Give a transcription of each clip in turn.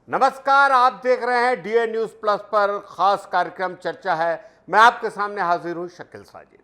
नमस्कार, आप देख रहे हैं डीए न्यूज प्लस पर खास कार्यक्रम चर्चा है। मैं आपके सामने हाजिर हूं शकील साजिद।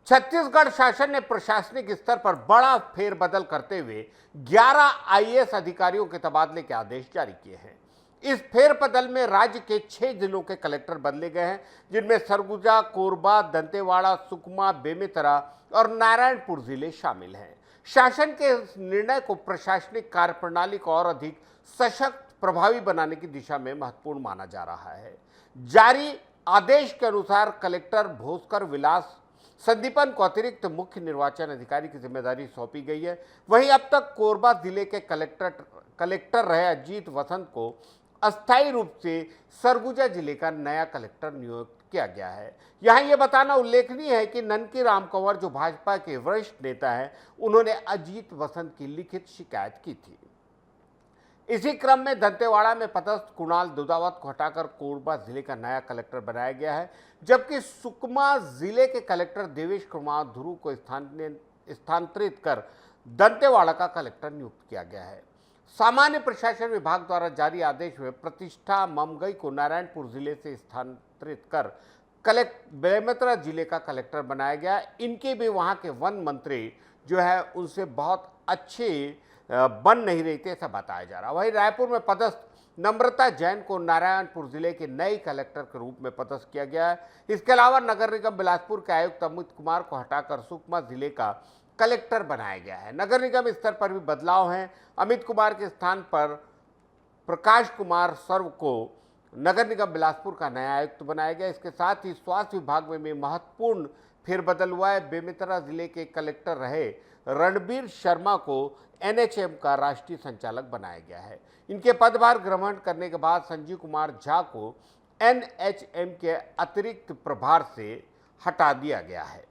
छत्तीसगढ़ शासन ने प्रशासनिक स्तर पर बड़ा फेरबदल करते हुए 11 आईएएस अधिकारियों के तबादले के आदेश जारी किए हैं। इस फेरबदल में राज्य के 6 जिलों के कलेक्टर बदले गए हैं, जिनमें सरगुजा, कोरबा, दंतेवाड़ा, सुकमा, बेमेतरा और नारायणपुर जिले शामिल हैं। शासन के इस निर्णय को प्रशासनिक कार्यप्रणाली को और अधिक सशक्त, प्रभावी बनाने की दिशा में महत्वपूर्ण माना जा रहा है। जारी आदेश के अनुसार कलेक्टर भोसकर विलास संदीपन को अतिरिक्त मुख्य निर्वाचन अधिकारी की जिम्मेदारी सौंपी गई है। वहीं अब तक कोरबा जिले के कलेक्टर रहे अजीत वसंत को अस्थायी रूप से सरगुजा जिले का नया कलेक्टर नियुक्त किया गया है। यहाँ यह बताना उल्लेखनीय है कि ननकी राम कंवर, जो भाजपा के वरिष्ठ नेता हैं, उन्होंने अजीत वसंत की लिखित शिकायत की थी। इसी क्रम में दंतेवाड़ा में पदस्थ कुणाल दुधावत को हटाकर कोरबा जिले का नया कलेक्टर बनाया गया है, जबकि सुकमा जिले के कलेक्टर देवेश कुमार ध्रुव को स्थानांतरित कर दंतेवाड़ा का कलेक्टर नियुक्त किया गया है। सामान्य प्रशासन विभाग द्वारा जारी आदेश में प्रतिष्ठा ममगई को नारायणपुर जिले से स्थानांतरित कर बेमेतरा जिले का कलेक्टर बनाया गया। इनके भी वहां के वन मंत्री जो है उनसे बहुत अच्छे बन नहीं रही थे, ऐसा बताया जा रहा। वहीं रायपुर में पदस्थ नम्रता जैन को नारायणपुर जिले के नए कलेक्टर के रूप में पदस्थ किया गया है। इसके अलावा नगर निगम बिलासपुर के आयुक्त अमित कुमार को हटाकर सुकमा जिले का कलेक्टर बनाया गया है। नगर निगम स्तर पर भी बदलाव हैं। अमित कुमार के स्थान पर प्रकाश कुमार सर्व को नगर निगम बिलासपुर का नया आयुक्त बनाया गया। इसके साथ ही स्वास्थ्य विभाग में भी महत्वपूर्ण फेरबदल हुआ है। बेमेतरा जिले के कलेक्टर रहे रणबीर शर्मा को एनएचएम का राष्ट्रीय संचालक बनाया गया है। इनके पदभार ग्रहण करने के बाद संजीव कुमार झा को एनएचएम के अतिरिक्त प्रभार से हटा दिया गया है।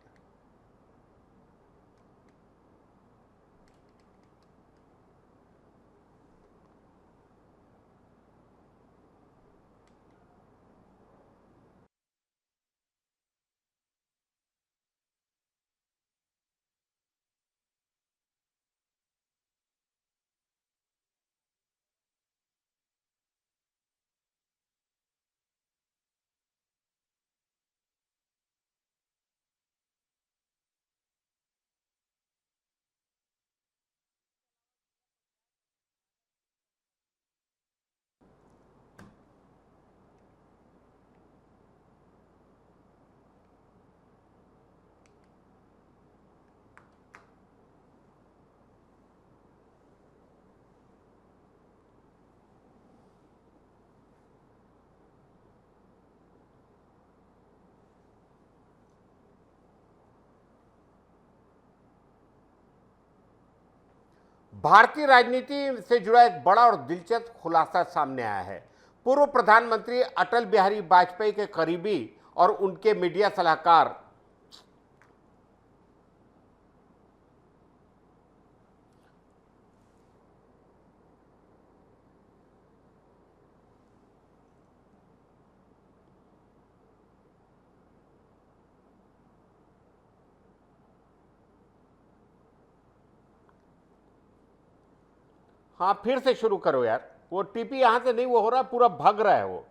भारतीय राजनीति से जुड़ा एक बड़ा और दिलचस्प खुलासा सामने आया है। पूर्व प्रधानमंत्री अटल बिहारी वाजपेयी के करीबी और उनके मीडिया सलाहकार हाँ, फिर से शुरू करो यार। वो टीपी यहां से नहीं वो हो रहा, पूरा भग रहा है वो।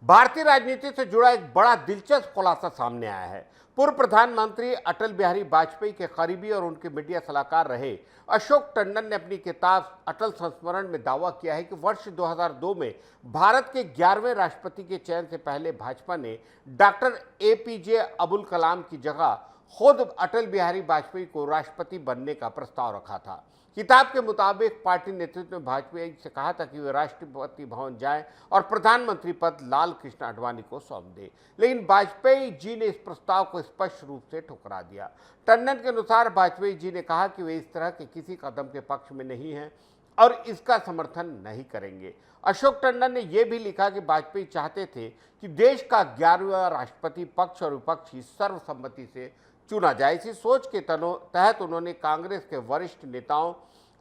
भारतीय राजनीति से जुड़ा एक बड़ा दिलचस्प खुलासा सामने आया है। पूर्व प्रधानमंत्री अटल बिहारी वाजपेयी के करीबी और उनके मीडिया सलाहकार रहे अशोक टंडन ने अपनी किताब अटल संस्मरण में दावा किया है कि वर्ष 2002 में भारत के 11वें राष्ट्रपति के चयन से पहले भाजपा ने डॉक्टर एपीजे अब्दुल कलाम की जगह खुद अटल बिहारी वाजपेयी को राष्ट्रपति बनने का प्रस्ताव रखा था। किताब के मुताबिक पार्टी नेतृत्व ने भाजपा से कहा था कि वे राष्ट्रपति भवन जाएं और प्रधानमंत्री पद लाल कृष्ण आडवाणी को सौंप दे, लेकिन वाजपेयी जी ने इस प्रस्ताव को स्पष्ट रूप से ठुकरा दिया। टंडन के अनुसार वाजपेयी जी ने कहा कि वे इस तरह के किसी कदम के पक्ष में नहीं हैं और इसका समर्थन नहीं करेंगे। अशोक टंडन ने यह भी लिखा कि वाजपेयी चाहते थे कि देश का 11वां राष्ट्रपति पक्ष और विपक्ष सर्वसम्मति से चुना जाए। इसी सोच के तहत उन्होंने कांग्रेस के वरिष्ठ नेताओं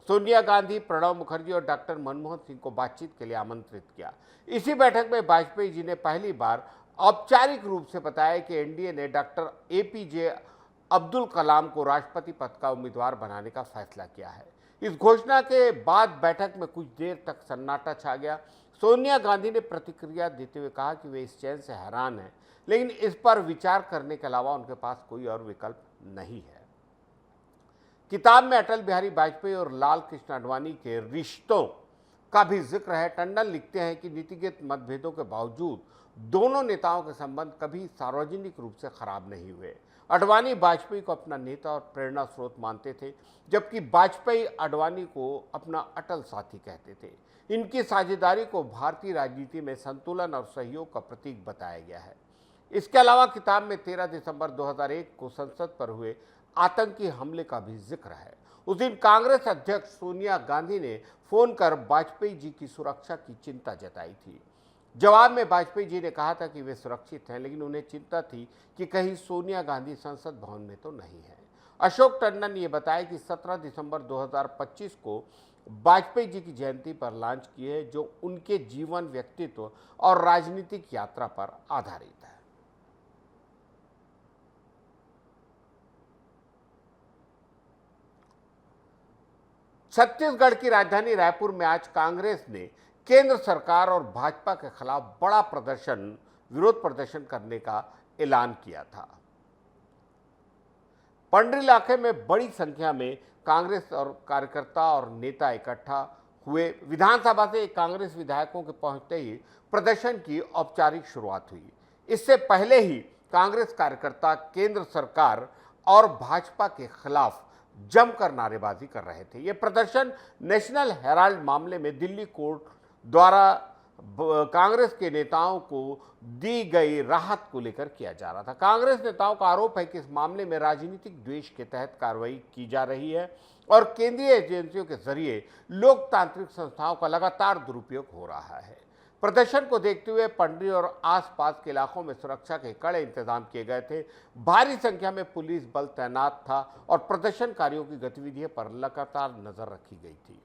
सोनिया गांधी, प्रणब मुखर्जी और डॉक्टर मनमोहन सिंह को बातचीत के लिए आमंत्रित किया। इसी बैठक में वाजपेयी जी ने पहली बार औपचारिक रूप से बताया कि एनडीए ने डॉक्टर एपीजे अब्दुल कलाम को राष्ट्रपति पद का उम्मीदवार बनाने का फैसला किया है। इस घोषणा के बाद बैठक में कुछ देर तक सन्नाटा छा गया। सोनिया गांधी ने प्रतिक्रिया देते हुए कहा कि वे इस चयन से हैरान हैं, लेकिन इस पर विचार करने के अलावा उनके पास कोई और विकल्प नहीं है। किताब में अटल बिहारी वाजपेयी और लाल कृष्ण आडवाणी के रिश्तों का भी जिक्र है। टंडन लिखते हैं कि नीतिगत मतभेदों के बावजूद दोनों नेताओं के संबंध कभी सार्वजनिक रूप से खराब नहीं हुए। आडवाणी वाजपेयी को अपना नेता और प्रेरणा स्रोत मानते थे, जबकि वाजपेयी आडवाणी को अपना अटल साथी कहते थे। इनकी साझेदारी को भारतीय राजनीति में संतुलन और सहयोग का प्रतीक बताया गया है। इसके अलावा किताब में 13 दिसंबर 2001 को संसद पर हुए आतंकी हमले का भी जिक्र है। उस दिन कांग्रेस अध्यक्ष सोनिया गांधी ने फोन कर वाजपेयी जी की सुरक्षा की चिंता जताई थी। जवाब में वाजपेयी जी ने कहा था कि वे सुरक्षित हैं, लेकिन उन्हें चिंता थी कि कहीं सोनिया गांधी संसद भवन में तो नहीं है। अशोक टंडन ने बताया कि 17 दिसंबर 2025 को वाजपेयी जी की जयंती पर लॉन्च की है, जो उनके जीवन, व्यक्तित्व और राजनीतिक यात्रा पर आधारित है। छत्तीसगढ़ की राजधानी रायपुर में आज कांग्रेस ने केंद्र सरकार और भाजपा के खिलाफ बड़ा विरोध प्रदर्शन करने का ऐलान किया था। पंडरी इलाके में बड़ी संख्या में कांग्रेस और कार्यकर्ता और नेता इकट्ठा हुए। विधानसभा से कांग्रेस विधायकों के पहुंचते ही प्रदर्शन की औपचारिक शुरुआत हुई। इससे पहले ही कांग्रेस कार्यकर्ता केंद्र सरकार और भाजपा के खिलाफ जमकर नारेबाजी कर रहे थे। यह प्रदर्शन नेशनल हेराल्ड मामले में दिल्ली कोर्ट द्वारा कांग्रेस के नेताओं को दी गई राहत को लेकर किया जा रहा था। कांग्रेस नेताओं का आरोप है कि इस मामले में राजनीतिक द्वेष के तहत कार्रवाई की जा रही है और केंद्रीय एजेंसियों के जरिए लोकतांत्रिक संस्थाओं का लगातार दुरुपयोग हो रहा है। प्रदर्शन को देखते हुए पंडरी और आसपास के इलाकों में सुरक्षा के कड़े इंतजाम किए गए थे। भारी संख्या में पुलिस बल तैनात था और प्रदर्शनकारियों की गतिविधियों पर लगातार नजर रखी गई थी।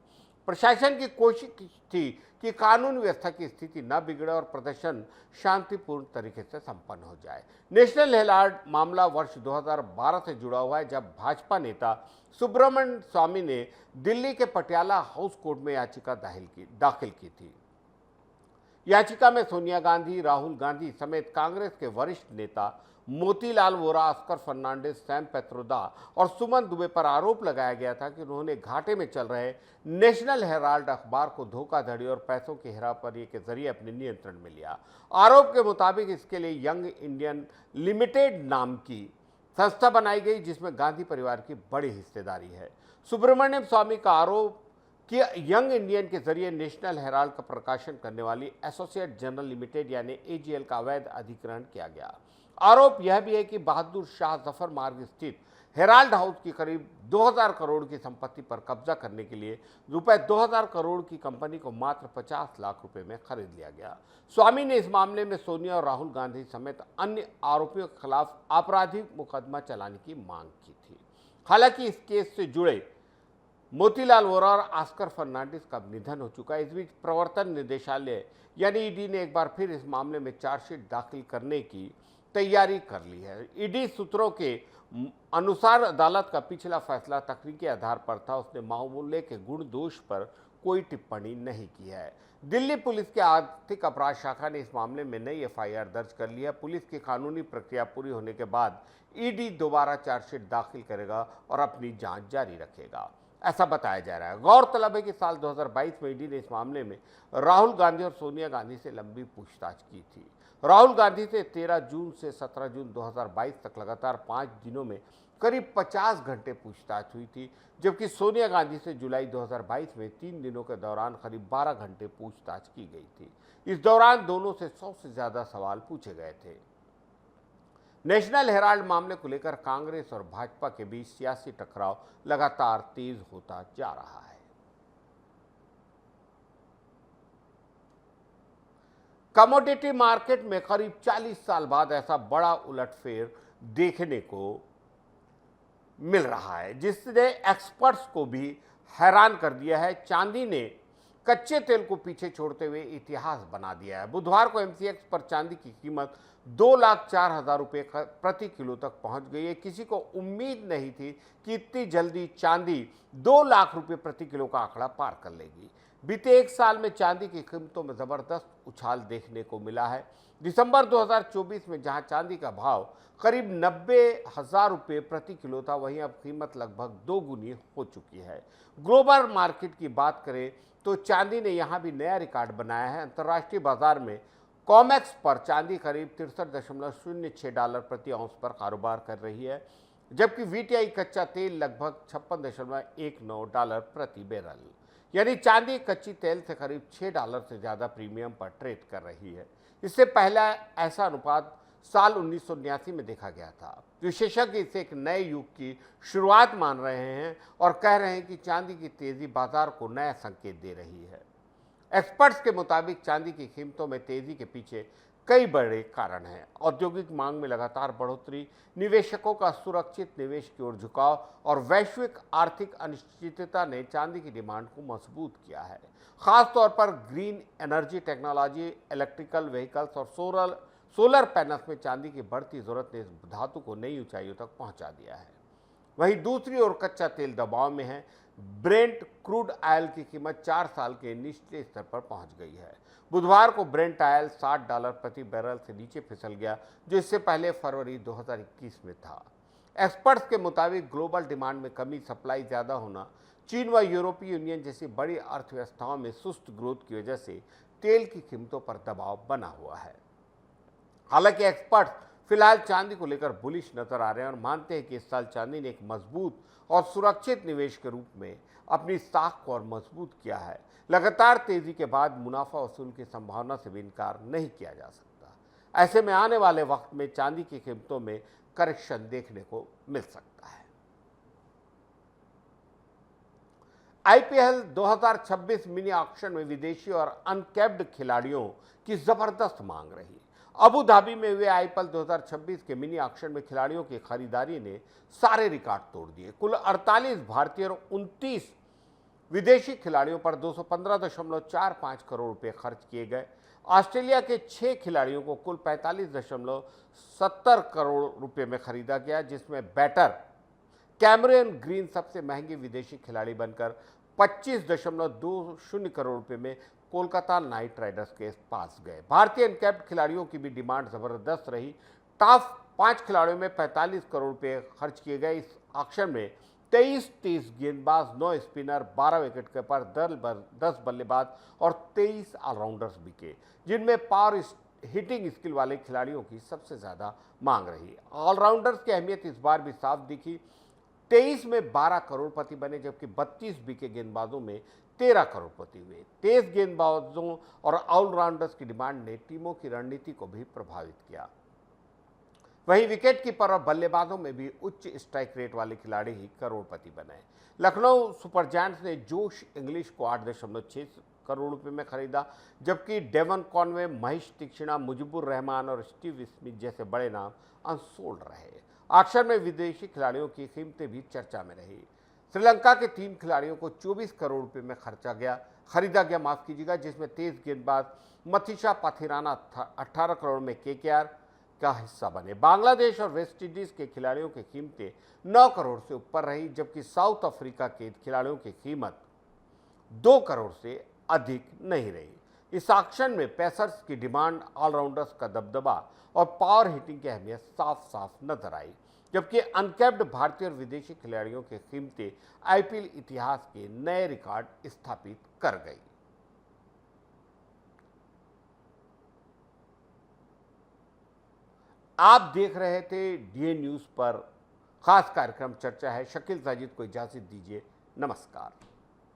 प्रशासन की कोशिश थी कि कानून व्यवस्था की स्थिति न बिगड़े और प्रदर्शन शांतिपूर्ण तरीके से संपन्न हो जाए। नेशनल हेराल्ड मामला वर्ष 2012 से जुड़ा हुआ है, जब भाजपा नेता सुब्रमण्यम स्वामी ने दिल्ली के पटियाला हाउस कोर्ट में याचिका दाखिल की थी। याचिका में सोनिया गांधी, राहुल गांधी समेत कांग्रेस के वरिष्ठ नेता मोतीलाल वोरा, ऑस्कर फर्नांडिस, सैम पेत्रोदा और सुमन दुबे पर आरोप लगाया गया था कि उन्होंने घाटे में चल रहे नेशनल हेराल्ड अखबार को धोखाधड़ी और पैसों की हेराफेरी के जरिए अपने नियंत्रण में लिया। आरोप के मुताबिक इसके लिए यंग इंडियन लिमिटेड नाम की संस्था बनाई गई, जिसमें गांधी परिवार की बड़ी हिस्सेदारी है। सुब्रमण्यम स्वामी का आरोप कि यंग इंडियन के जरिए नेशनल हेराल्ड का प्रकाशन करने वाली एसोसिएट जर्नल लिमिटेड यानी एजीएल का अवैध अधिग्रहण किया गया। आरोप यह भी है कि बहादुर शाह जफर मार्ग स्थित हेराल्ड हाउस की करीब 2000 करोड़ की संपत्ति पर कब्जा करने के लिए रुपए 2000 करोड़ की कंपनी को मात्र 50 लाख रुपए में खरीद लिया गया। स्वामी ने इस मामले में सोनिया और राहुल गांधी समेत अन्य आरोपियों के खिलाफ आपराधिक मुकदमा चलाने की मांग की थी। हालांकि इस केस से जुड़े मोतीलाल वोरा और ऑस्कर फर्नांडिस का निधन हो चुका है। इस बीच प्रवर्तन निदेशालय यानी ईडी ने एक बार फिर इस मामले में चार्जशीट दाखिल करने की तैयारी कर ली है। ईडी सूत्रों के अनुसार अदालत का पिछला फैसला तकनीकी आधार पर था। उसने मामले के गुण दोष पर कोई टिप्पणी नहीं की है। दिल्ली पुलिस के आर्थिक अपराध शाखा ने इस मामले में नई एफआईआर दर्ज कर ली है। पुलिस की कानूनी प्रक्रिया पूरी होने के बाद ईडी दोबारा चार्जशीट दाखिल करेगा और अपनी जांच जारी रखेगा, ऐसा बताया जा रहा है। गौरतलब है कि साल 2022 में ईडी ने इस मामले में राहुल गांधी और सोनिया गांधी से लंबी पूछताछ की थी। राहुल गांधी से 13 जून से 17 जून 2022 तक लगातार 5 दिनों में करीब 50 घंटे पूछताछ हुई थी, जबकि सोनिया गांधी से जुलाई 2022 में 3 दिनों के दौरान करीब 12 घंटे पूछताछ की गई थी। इस दौरान दोनों से 100 से ज्यादा सवाल पूछे गए थे। नेशनल हेराल्ड मामले को लेकर कांग्रेस और भाजपा के बीच सियासी टकराव लगातार तेज होता जा रहा है। कमोडिटी मार्केट में करीब 40 साल बाद ऐसा बड़ा उलटफेर देखने को मिल रहा है, जिसने एक्सपर्ट्स को भी हैरान कर दिया है। चांदी ने कच्चे तेल को पीछे छोड़ते हुए इतिहास बना दिया है। बुधवार को एमसीएक्स पर चांदी की कीमत 2,04,000 रुपये प्रति किलो तक पहुंच गई है। किसी को उम्मीद नहीं थी कि इतनी जल्दी चांदी 2 लाख रुपये प्रति किलो का आंकड़ा पार कर लेगी। बीते एक साल में चांदी की कीमतों में जबरदस्त उछाल देखने को मिला है। दिसंबर 2024 में जहां चांदी का भाव करीब 90,000 रुपये प्रति किलो था, वहीं अब कीमत लगभग 2 गुनी हो चुकी है। ग्लोबल मार्केट की बात करें तो चांदी ने यहां भी नया रिकॉर्ड बनाया है। अंतर्राष्ट्रीय बाजार में कॉमेक्स पर चांदी करीब 63.06 डॉलर प्रति औंस पर कारोबार कर रही है, जबकि वीटीआई कच्चा तेल लगभग 56.19 डॉलर प्रति बैरल, यानी चांदी कच्ची तेल से करीब 6 डॉलर से ज़्यादा प्रीमियम पर ट्रेड कर रही है। इससे पहला ऐसा अनुपात साल 1989 में देखा गया था। विशेषज्ञ इसे एक नए युग की शुरुआत मान रहे हैं और कह रहे हैं कि चांदी की तेजी बाजार को नया संकेत दे रही है। एक्सपर्ट्स के मुताबिक चांदी की कीमतों में तेजी के पीछे कई बड़े कारण हैं। औद्योगिक मांग में लगातार बढ़ोतरी, निवेशकों का सुरक्षित निवेश की ओर झुकाव और वैश्विक आर्थिक अनिश्चितता ने चांदी की डिमांड को मजबूत किया है। खासतौर पर green energy technology, electrical vehicles और सोलर पैनल्स में चांदी की बढ़ती जरूरत ने इस धातु को नई ऊंचाइयों तक पहुंचा दिया है। वहीं दूसरी ओर कच्चा तेल दबाव में है। ब्रेंट क्रूड ऑयल की कीमत 4 साल के निचले स्तर पर पहुंच गई है। बुधवार को ब्रेंट ऑयल 60 डॉलर प्रति बैरल से नीचे फिसल गया, जो इससे पहले फरवरी 2021 में था। एक्सपर्ट्स के मुताबिक ग्लोबल डिमांड में कमी, सप्लाई ज़्यादा होना, चीन व यूरोपीय यूनियन जैसी बड़ी अर्थव्यवस्थाओं में सुस्त ग्रोथ की वजह से तेल की कीमतों पर दबाव बना हुआ है। हालांकि एक्सपर्ट्स फिलहाल चांदी को लेकर बुलिश नजर आ रहे हैं और मानते हैं कि इस साल चांदी ने एक मजबूत और सुरक्षित निवेश के रूप में अपनी साख को और मजबूत किया है। लगातार तेजी के बाद मुनाफा वसूल की संभावना से भी इनकार नहीं किया जा सकता। ऐसे में आने वाले वक्त में चांदी की कीमतों में करेक्शन देखने को मिल सकता है। आईपीएल 2026 मिनी ऑक्शन में विदेशी और अनकैप्ड खिलाड़ियों की जबरदस्त मांग रही। अबू धाबी में हुए आईपीएल 2026 के मिनी ऑक्शन में खिलाड़ियों की खरीदारी ने सारे रिकॉर्ड तोड़ दिए। कुल 48 भारतीय और 29 विदेशी खिलाड़ियों पर 215.45 करोड़ रुपए खर्च किए गए। ऑस्ट्रेलिया के 6 खिलाड़ियों को कुल 45.70 करोड़ रुपए में खरीदा गया, जिसमें बैटर कैमरन ग्रीन सबसे महंगे विदेशी खिलाड़ी बनकर 25.20 करोड़ रुपए में कोलकाता नाइट राइडर्स के पास गए। भारतीय अनकैप्ड खिलाड़ियों की भी डिमांड जबरदस्त रही। टॉप 5 खिलाड़ियों में 45 करोड़ रुपए खर्च किए गए। इस ऑक्शन में 23 गेंदबाज, 9 स्पिनर, 12 विकेट कीपर, 10 बल्लेबाज और 23 ऑलराउंडर्स बिके, जिनमें पावर हिटिंग स्किल वाले खिलाड़ियों की सबसे ज्यादा मांग रही। ऑलराउंडर्स की अहमियत इस बार भी साफ दिखी। 23 में 12 करोड़पति बने, जबकि 32 बिके गेंदबाजों में 13 करोड़पति हुए। तेज गेंदबाजों और ऑलराउंडर्स की डिमांड ने टीमों की रणनीति को भी प्रभावित किया। वहीं विकेट कीपर और बल्लेबाजों में भी उच्च स्ट्राइक रेट वाले खिलाड़ी ही करोड़पति बने। लखनऊ सुपर जायंट्स ने जोश इंग्लिश को 8.6 करोड़ रुपए में खरीदा, जबकि डेवन कॉनवे, महेश तीक्ष्णा, मुजीबुर रहमान और स्टीव स्मिथ जैसे बड़े नाम अनसोल्ड रहे। ऑक्शन में विदेशी खिलाड़ियों की कीमतें भी चर्चा में रही। श्रीलंका के 3 खिलाड़ियों को 24 करोड़ रुपए में खरीदा गया, माफ कीजिएगा, जिसमें तेज गेंदबाज मथीशा पाथिराना 18 करोड़ में केकेआर का हिस्सा बने। बांग्लादेश और वेस्ट इंडीज के खिलाड़ियों की कीमतें 9 करोड़ से ऊपर रही, जबकि साउथ अफ्रीका के खिलाड़ियों की कीमत 2 करोड़ से अधिक नहीं रही। इस ऑक्शन में पेसर्स की डिमांड, ऑलराउंडर्स का दबदबा और पावर हिटिंग की अहमियत साफ साफ नजर आई, जबकि अनकैप्ड भारतीय और विदेशी खिलाड़ियों की कीमतें आईपीएल इतिहास के नए रिकॉर्ड स्थापित कर गई। आप देख रहे थे डीए न्यूज पर खास कार्यक्रम चर्चा है। शकील साजिद को इजाजत दीजिए। नमस्कार।